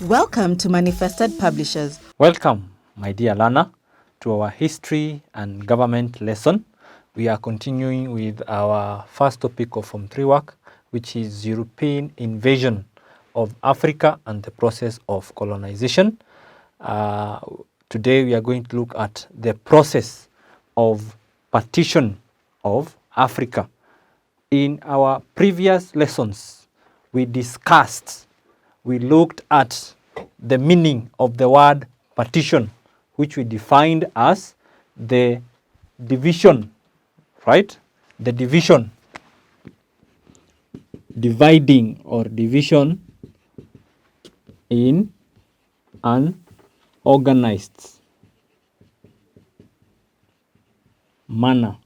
Welcome to Manifested Publishers. Welcome, my dear learner, to our history and government lesson. We are continuing with our first topic of Form 3 work, which is European invasion of Africa and the process of colonization. Today we are going to look at the process of partition of Africa. In our previous lessons, we looked at the meaning of the word partition, which we defined as the division, right? The division, dividing or division in an organized manner.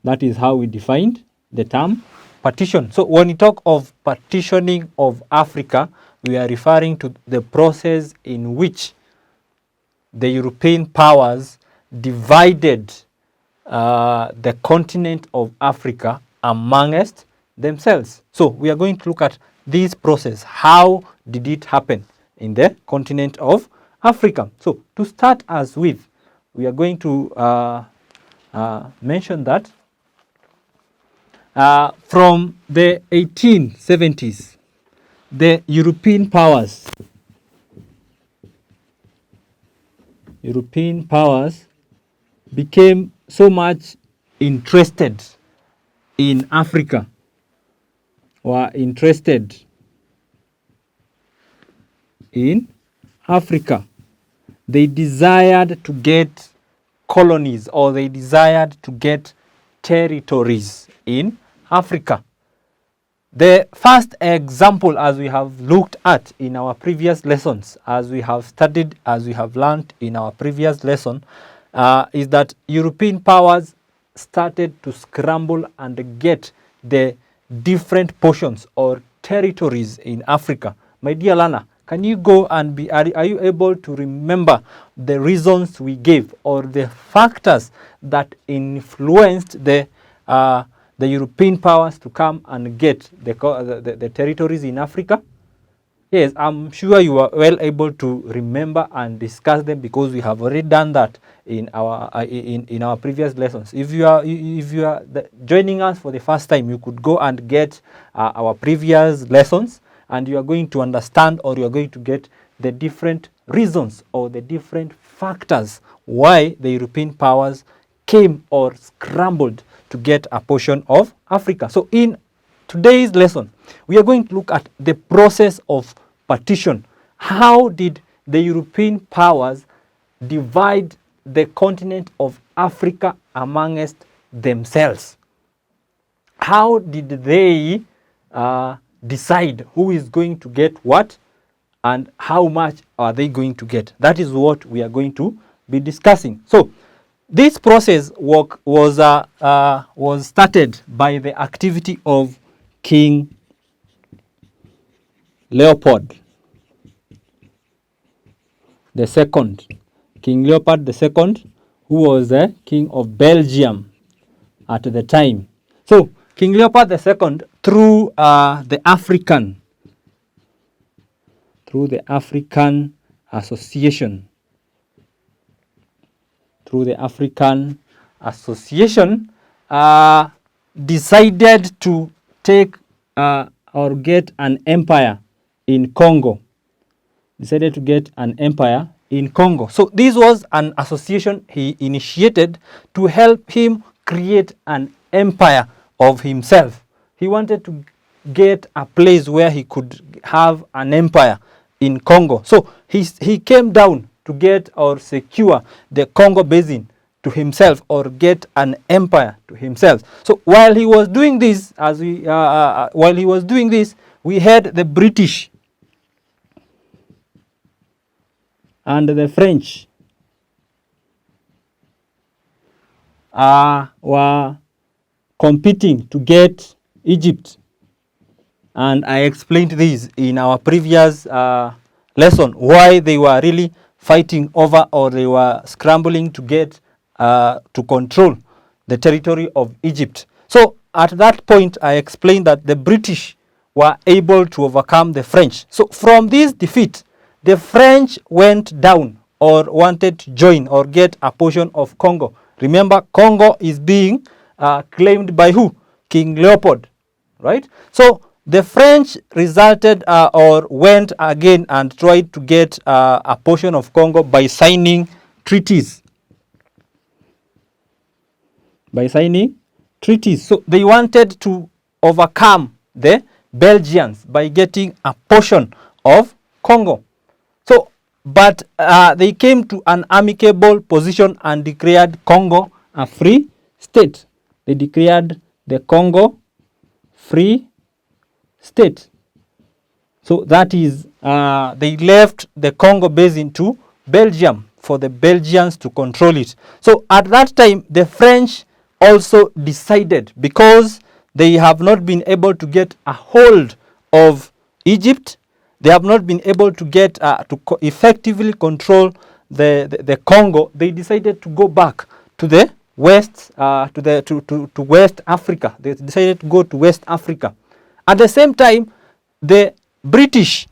That is how we defined the term partition. So when we talk of partitioning of Africa, we are referring to the process in which the European powers divided the continent of Africa amongst themselves. So we are going to look at this process. How did it happen in the continent of Africa? So to start us with, we are going to mention that from the 1870s, the European powers became so much interested in Africa, were interested in Africa. They desired to get colonies, or they desired to get territories in Africa. The first example, as we have looked at in our previous lessons, as we have studied, as we have learned in our previous lesson, is that European powers started to scramble and get the different portions or territories in Africa. My dear learner, can you go and are you able to remember the reasons we gave or the factors that influenced the European powers to come and get the territories in Africa? Yes, I'm sure you are well able to remember and discuss them because we have already done that in our previous lessons. If you are joining us for the first time, you could go and get our previous lessons, and you are going to understand, or you are going to get the different reasons or the different factors why the European powers came or scrambled to get a portion of Africa. So in today's lesson, we are going to look at the process of partition. How did the European powers divide the continent of Africa amongst themselves? How did they decide who is going to get what and how much are they going to get? That is what we are going to be discussing. So this process was started by the activity of King Leopold II. King Leopold II, who was the king of Belgium at the time. So King Leopold II, through the African Association, decided to take or get an empire in Congo. So this was an association he initiated to help him create an empire of himself. He wanted to get a place where he could have an empire in Congo. So he came down to get or secure the Congo basin to himself, or get an empire to himself. So while he was doing this, we had the British and the French were competing to get Egypt. And I explained this in our previous lesson, why they were really fighting over, or they were scrambling to get to control the territory of Egypt. So at that point, I explained that the British were able to overcome the French. So from this defeat, the French went down or wanted to join or get a portion of Congo. Remember, Congo is being claimed by who? King Leopold, right? So the French resulted or went again and tried to get a portion of Congo by signing treaties. By signing treaties. So they wanted to overcome the Belgians by getting a portion of Congo. So, but they came to an amicable position and declared Congo a free state. They declared the Congo free state. So that is, they left the Congo basin to Belgium for the Belgians to control it. So at that time, the French also decided, because they have not been able to get a hold of Egypt, they have not been able to get effectively control the Congo. They decided to go back to the west, to West Africa. They decided to go to West Africa. At the same time, the British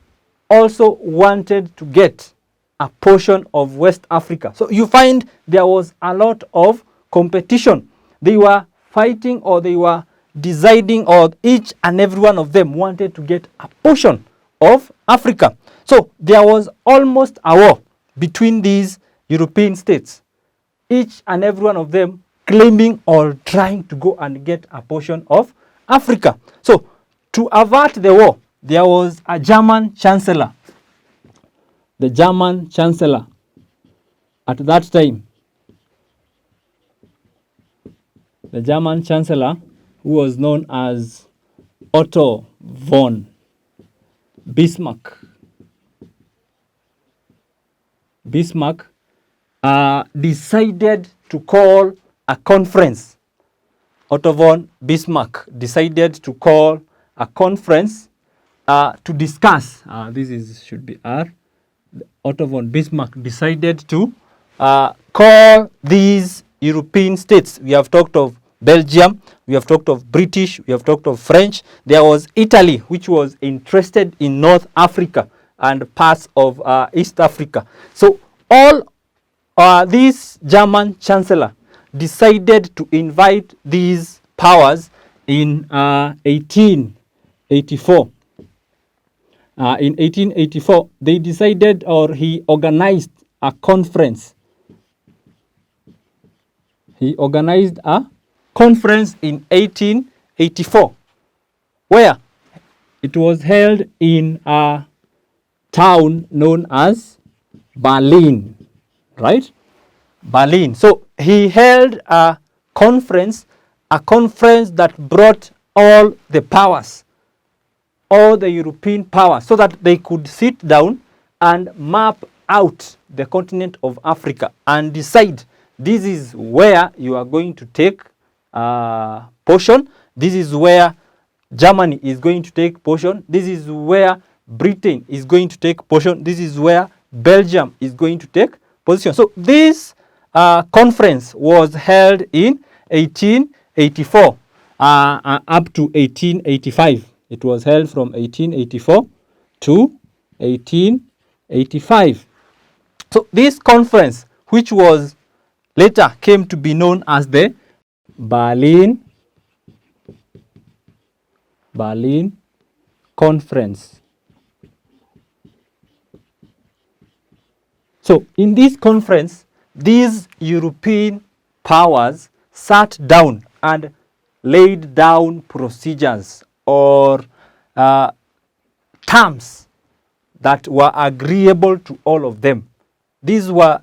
also wanted to get a portion of West Africa. So you find there was a lot of competition. They were fighting, or they were deciding, or each and every one of them wanted to get a portion of Africa. So there was almost a war between these European states, each and every one of them claiming or trying to go and get a portion of Africa. So to avert the war, there was a German chancellor. The German chancellor at that time, the German chancellor, who was known as Otto von Bismarck. Bismarck decided to call a conference. Otto von Bismarck decided to call a conference to discuss. Should be R. Otto von Bismarck decided to call these European states. We have talked of Belgium, we have talked of British, we have talked of French. There was Italy, which was interested in North Africa and parts of East Africa. So all this German chancellor decided to invite these powers in 1884. In 1884, they decided, or he organized a conference. He organized a conference in 1884, where it was held in a town known as Berlin, right? Berlin. So he held a conference that brought all the powers, all the European powers, so that they could sit down and map out the continent of Africa and decide, this is where you are going to take portion. This is where Germany is going to take portion. This is where Britain is going to take portion. This is where Belgium is going to take position. So this conference was held in 1884 up to 1885. It was held from 1884 to 1885. So this conference, which was later came to be known as the Berlin Conference. So in this conference, these European powers sat down and laid down procedures or terms that were agreeable to all of them. These were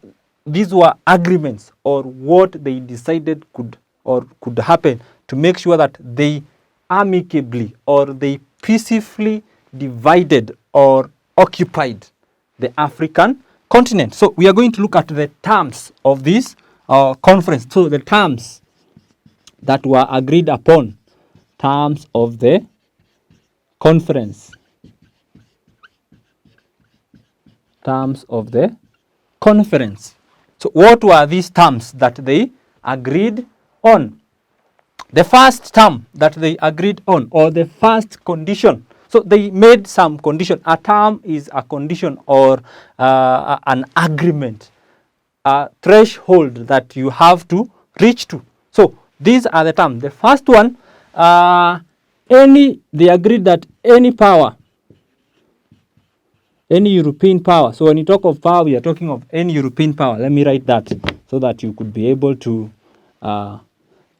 agreements, or what they decided could happen to make sure that they amicably or they peacefully divided or occupied the African continent. So we are going to look at the terms of this conference. So the terms that were agreed upon, terms of the conference. Terms of the conference. So what were these terms that they agreed on? The first term that they agreed on, or the first condition So they made some condition. A term is a condition or an agreement, a threshold that you have to reach to. So these are the terms. The first one, they agreed that any power, any European power. So when you talk of power, we are talking of any European power. Let me write that so that you could be able to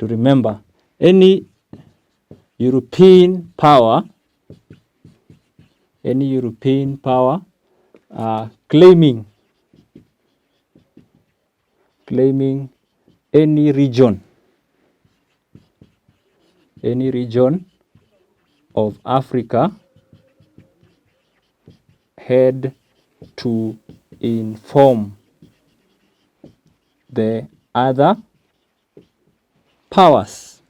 remember. Any European power, claiming any region of Africa had to inform the other powers.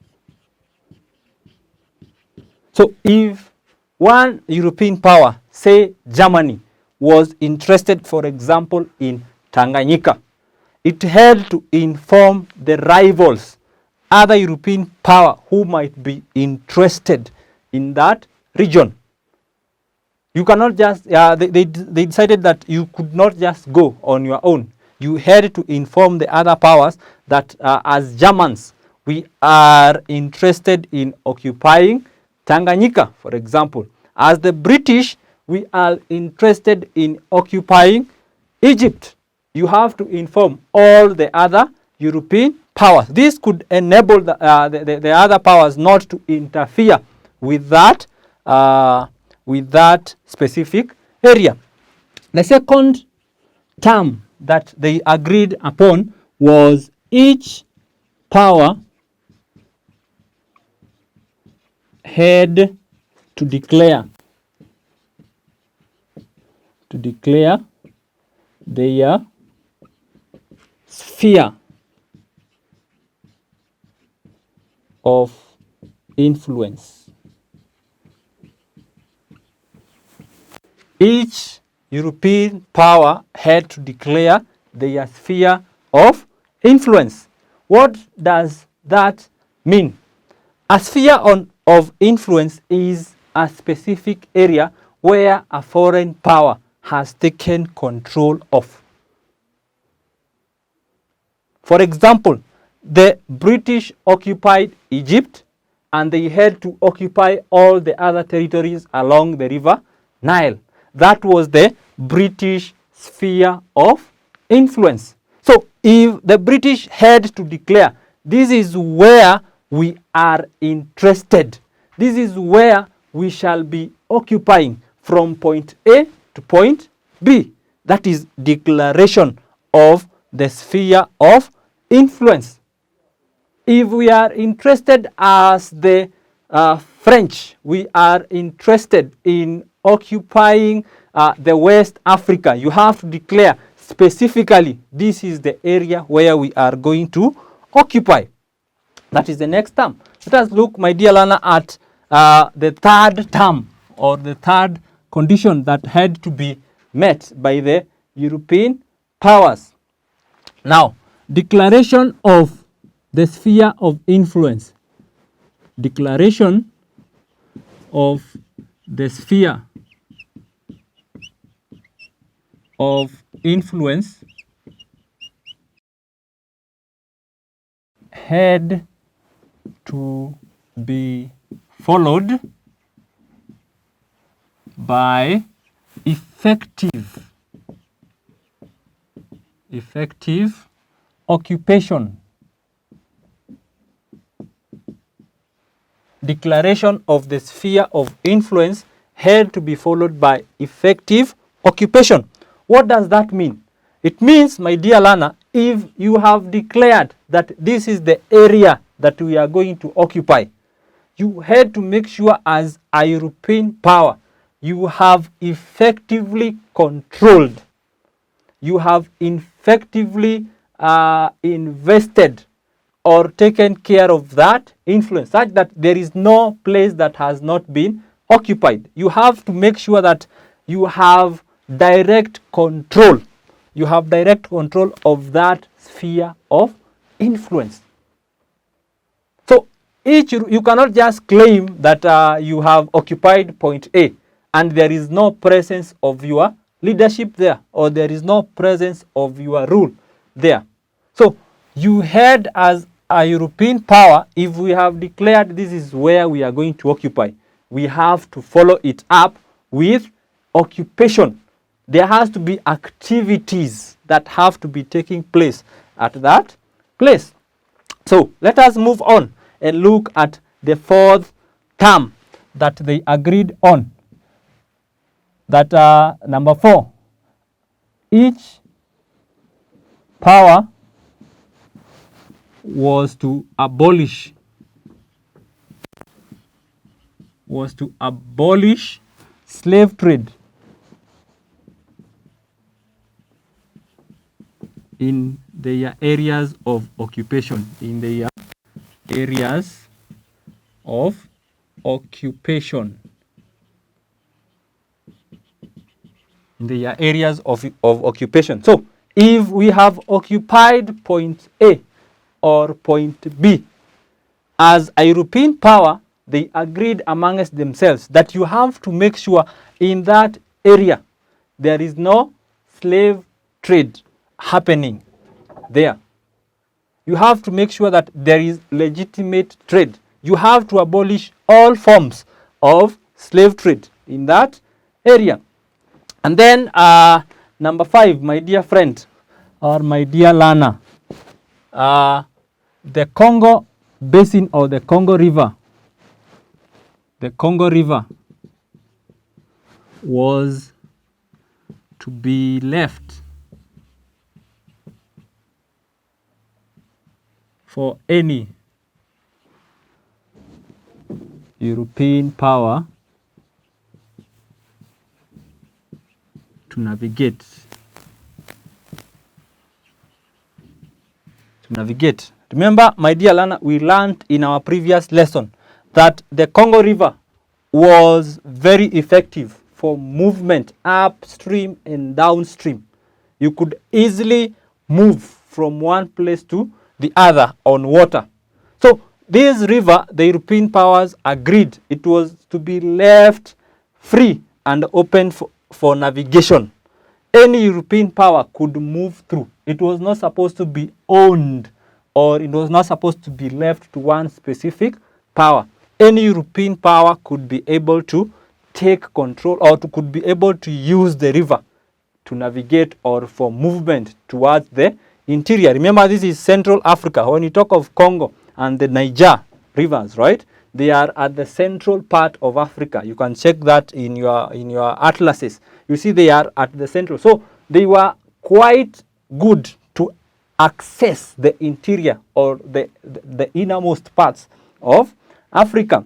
So if one European power, say Germany, was interested, for example, in Tanganyika, it had to inform the rivals, other European power who might be interested in that region. You cannot just, they decided that you could not just go on your own. You had to inform the other powers that as Germans, we are interested in occupying Tanganyika, for example. As the British, we are interested in occupying Egypt. You have to inform all the other European powers. This could enable the other powers not to interfere with that specific area. The second term that they agreed upon was each power had to declare their sphere of influence. Each European power had to declare their sphere of influence. What does that mean? A sphere of influence is a specific area where a foreign power has taken control of. For example, the British occupied Egypt and they had to occupy all the other territories along the river Nile. That was the British sphere of influence. So if the British had to declare, this is where we are interested, this is where we shall be occupying from point A to point B, that is declaration of the sphere of influence. If we are interested as the French, we are interested in occupying the West Africa, you have to declare specifically this is the area where we are going to occupy. That is the next term. Let us look, my dear learner, at the third term or the third condition that had to be met by the European powers. Now, declaration of the sphere of influence. Declaration of the sphere of influence had to be followed by effective occupation. Declaration of the sphere of influence had to be followed by effective occupation. What does that mean? It means, my dear learner, if you have declared that this is the area that we are going to occupy, you had to make sure as a European power, you have effectively controlled, you have effectively invested or taken care of that influence, such that there is no place that has not been occupied. You have to make sure that you have direct control. You have direct control of that sphere of influence. So you cannot just claim that you have occupied point A and there is no presence of your leadership there, or there is no presence of your rule there. So you had, as a European power, if we have declared this is where we are going to occupy, we have to follow it up with occupation. There has to be activities that have to be taking place at that place. So let us move on and look at the fourth term that they agreed on. That number 4, each power was to abolish slave trade in their areas of occupation. In their areas of occupation. In their areas of occupation. So if we have occupied point A or point B, as a European power, they agreed amongst themselves that you have to make sure in that area there is no slave trade happening there. You have to make sure that there is legitimate trade. You have to abolish all forms of slave trade in that area. And then number 5, my dear friend or my dear learner, the Congo Basin or the Congo River was to be left for any European power to navigate. Remember, my dear learner, we learned in our previous lesson that the Congo River was very effective for movement upstream and downstream. You could easily move from one place to the other on water. So this river, the European powers agreed it was to be left free and open for navigation. Any European power could move through. It was not supposed to be owned, or it was not supposed to be left to one specific power. Any European power could be able to take control, or could be able to use the river to navigate or for movement towards the interior. Remember, this is Central Africa. When you talk of Congo and the Niger rivers, right? They are at the central part of Africa. You can check that in your atlases. You see they are at the central. So they were quite good to access the interior or the innermost parts of Africa.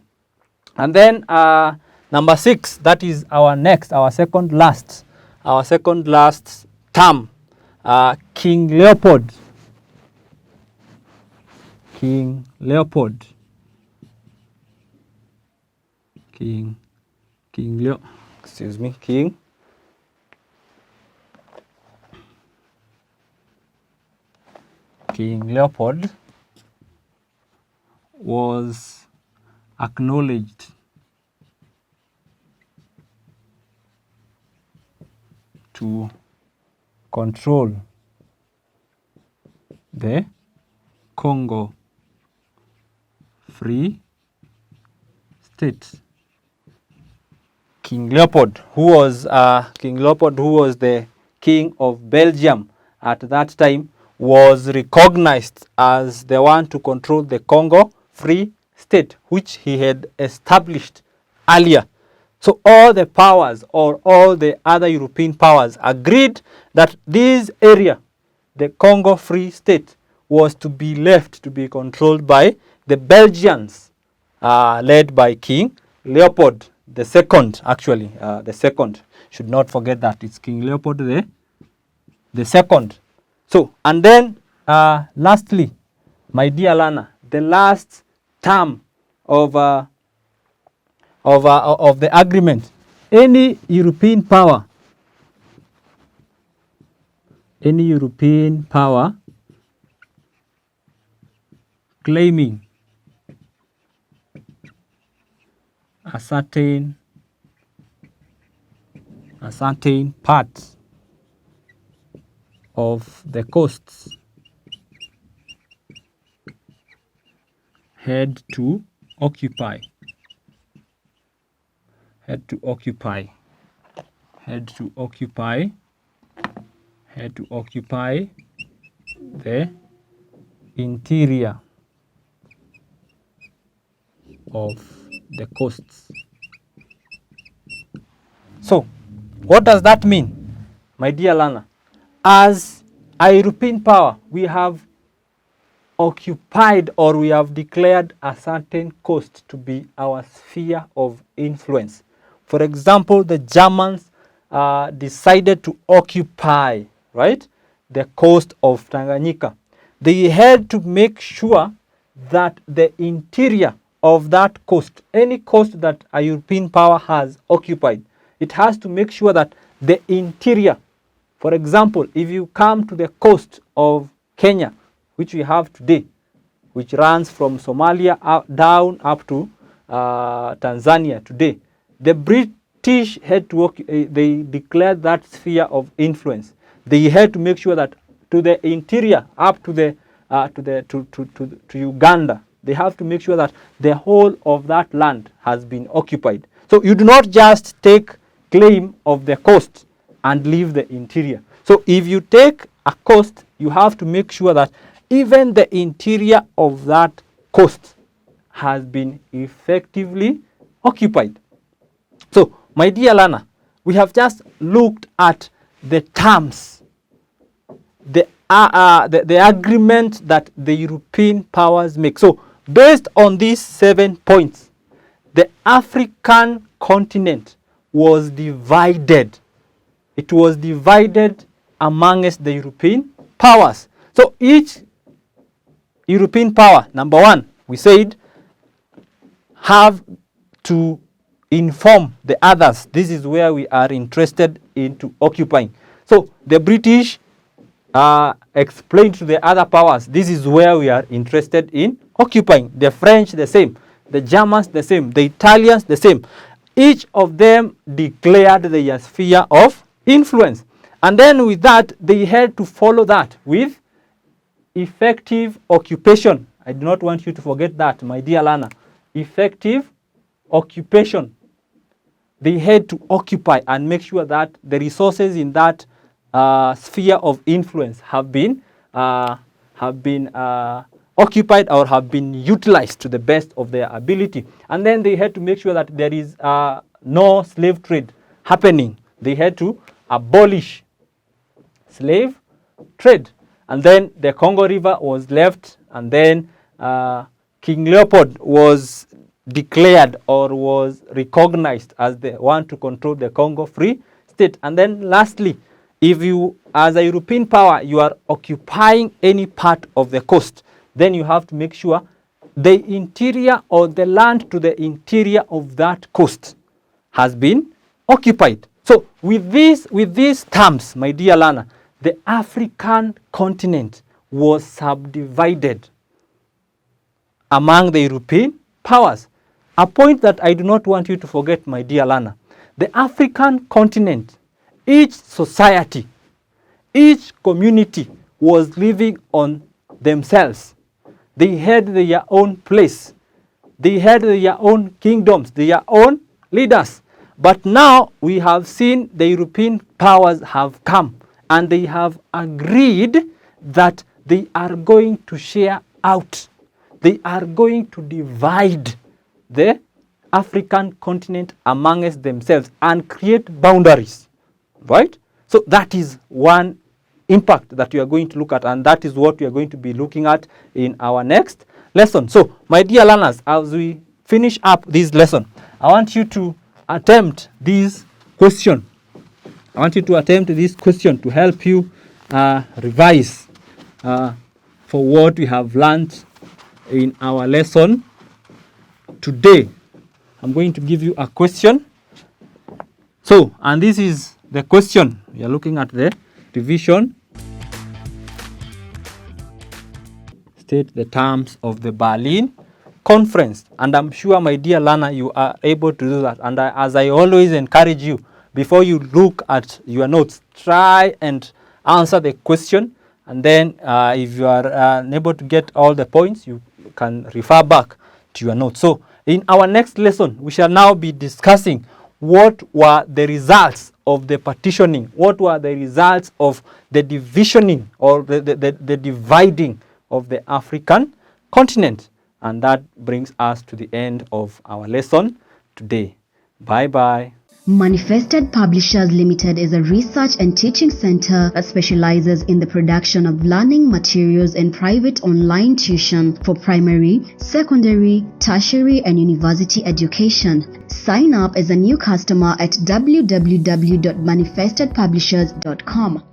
And then number 6, that is our second last term, King Leopold. King Leopold. King Leopold was acknowledged to control the Congo Free State. King Leopold, who was the king of Belgium at that time, was recognized as the one to control the Congo Free State, which he had established earlier. So all the powers, or all the other European powers, agreed that this area, the Congo Free State, was to be left to be controlled by the Belgians, led by King Leopold the second. Actually, the second. Should not forget that it's King Leopold the second. So, and then lastly, my dear learner, the last term of the agreement, any European power claiming a certain part of the coasts had to occupy the interior of the coasts. So, what does that mean, my dear learner? As a European power, we have occupied, or we have declared a certain coast to be our sphere of influence. For example, the Germans decided to occupy, right, the coast of Tanganyika. They had to make sure that the interior of that coast, any coast that a European power has occupied, it has to make sure that the interior, for example, if you come to the coast of Kenya, which we have today, which runs from Somalia down up to Tanzania today, the British had to they declared that sphere of influence. They had to make sure that to the interior, up to Uganda, they have to make sure that the whole of that land has been occupied. So you do not just take claim of the coast and leave the interior. So if you take a coast, you have to make sure that even the interior of that coast has been effectively occupied. So, my dear learner, we have just looked at the terms, the agreement that the European powers make. So, based on these 7 points, the African continent was divided. It was divided amongst the European powers. So, each European power, number one, we said, have to inform the others. This is where we are interested into occupying. So the British explained to the other powers, this is where we are interested in occupying. The French, the same. The Germans, the same. The Italians, the same. Each of them declared their sphere of influence. And then with that, they had to follow that with effective occupation. I do not want you to forget that, my dear learner. Effective occupation. They had to occupy and make sure that the resources in that sphere of influence have been occupied or have been utilized to the best of their ability. And then they had to make sure that there is no slave trade happening. They had to abolish slave trade. And then the Congo River was left, and then King Leopold was declared or was recognized as the one to control the Congo Free State. And then lastly, if you, as a European power, you are occupying any part of the coast, then you have to make sure the interior or the land to the interior of that coast has been occupied. So with these terms, my dear learner, the African continent was subdivided among the European powers. A point that I do not want you to forget, my dear learner. The African continent, each society, each community was living on themselves. They had their own place. They had their own kingdoms, their own leaders. But now we have seen the European powers have come and they have agreed that they are going to share out. They are going to divide the African continent amongst themselves and create boundaries, right? So that is one impact that we are going to look at, and that is what we are going to be looking at in our next lesson. So, my dear learners, as we finish up this lesson, I want you to attempt this question. I want you to attempt this question to help you revise for what we have learned in our lesson today. I'm going to give you a question. So, and this is the question. We are looking at the division. State the terms of the Berlin conference. And I'm sure, my dear learner, you are able to do that. And as I always encourage you, before you look at your notes, try and answer the question. And then if you are unable to get all the points, you can refer back to your notes. So in our next lesson, we shall now be discussing what were the results of the partitioning, what were the results of the divisioning or the dividing of the African continent. And that brings us to the end of our lesson today. Bye-bye. Manifested Publishers Limited is a research and teaching center that specializes in the production of learning materials and private online tuition for primary, secondary, tertiary, and university education. Sign up as a new customer at www.manifestedpublishers.com.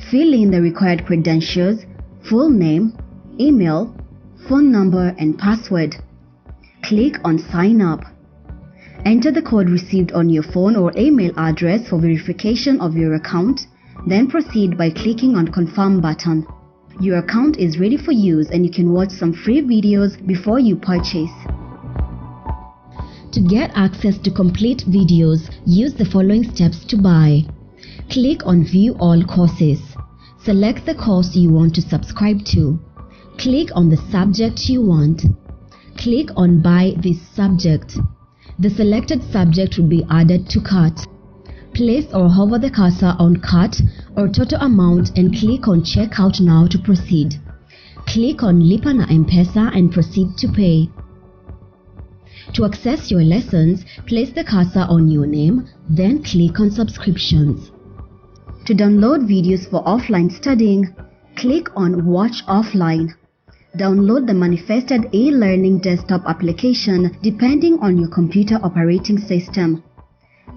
Fill in the required credentials, full name, email, phone number, and password. Click on Sign Up. Enter the code received on your phone or email address for verification of your account, then proceed by clicking on Confirm button. Your account is ready for use and you can watch some free videos before you purchase. To get access to complete videos, use the following steps to buy. Click on View All Courses. Select the course you want to subscribe to. Click on the subject you want. Click on Buy this subject. The selected subject will be added to cart. Place or hover the cursor on cart or total amount and click on Check Out Now to proceed. Click on Lipa na M-Pesa and proceed to pay. To access your lessons, place the cursor on your name, then click on Subscriptions. To download videos for offline studying, click on Watch Offline. Download the Manifested e-learning desktop application depending on your computer operating system.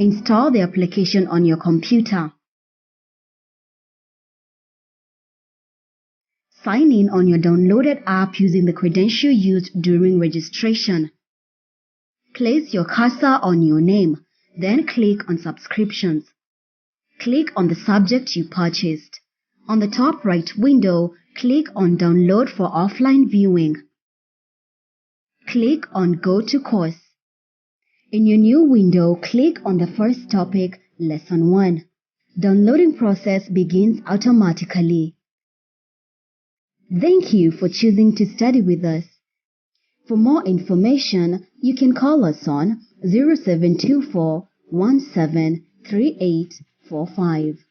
Install the application on your computer. Sign in on your downloaded app using the credential used during registration. Place your cursor on your name, then click on Subscriptions. Click on the subject you purchased. On the top right window, click on Download for offline viewing. Click on Go to Course. In your new window, click on the first topic, Lesson 1. Downloading process begins automatically. Thank you for choosing to study with us. For more information, you can call us on 0724 173845.